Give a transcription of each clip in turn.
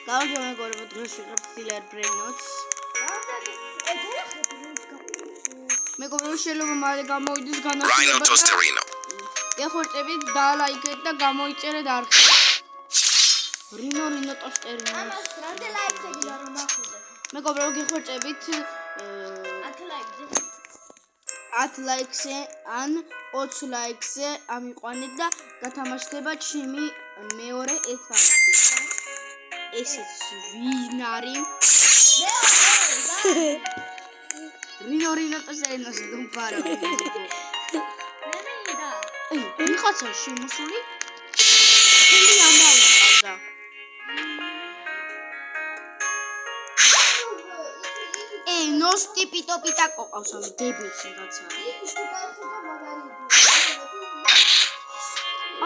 გავიგე მეგობრებო, დღეს ვიღებ Killer Brain Notes. მეგობრებო, შეიძლება მალე გამოვიდეს განახლება. გეხორწებით და ლაიქეთ და გამოიწერეთ არხი. რინო ტოსტერინო. რამდენი ლაიქი გინდა რომ ნახოთ? მეგობრებო, გეხორწებით 10 ლაიქზე ან 20 ლაიქზე ამიყვანეთ და გათამაშდება ჩემი მეორე ეთაი. ესეც ვინ არის? რინო ტოსტერინოს გუმპარავი. ვიღაცა შემოსული ხელი ამბავი ყავდა. ნოსტი პიტა ყავს ამ დებილს რაღაცა.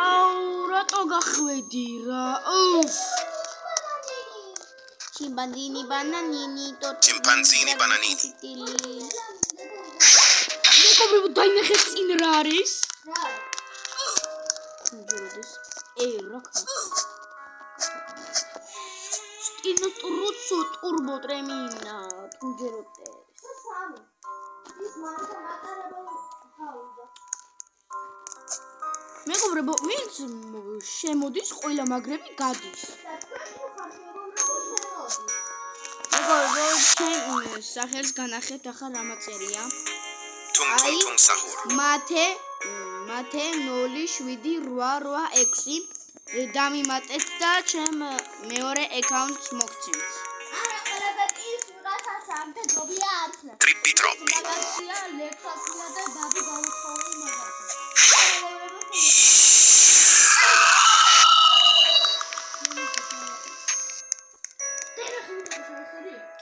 აუ რატო გახვედი რა? Chimpanzini bananini Chimpanzini bananini. მეგობრებო, დაინახეთ წინ რა არის? რაკა. სტინო turbo tremina, თუჯეროდეს. ის მართა მატარებელ ჰაუზა. მეგობრებო, ვინც შემოდის, ყველა მაგრები გადის. მეგობრებო, ჩემ სახელს განახეთ ახლა რამა წერია. Tung sahur. მათე 078886 დამიმატეთ და ჩემ მეორე აკაუნტს მოგცემთ. არა, ყველაფერი ის 803 ჯობია არხნა. Trippi troppi. მაგალითია ლექსასია და ბაბი გაუთხოვი მაგას.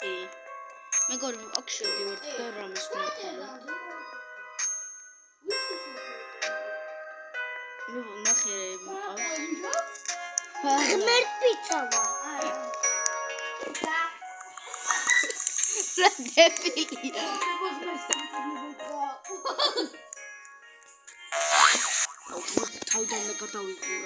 კი. მეგობრებო, აქ შევდივართ და რამის მოვხილო. ნახერები მყავს. ღმერთ პიცავა. რა დებილია. თავიდან გადავიღურა.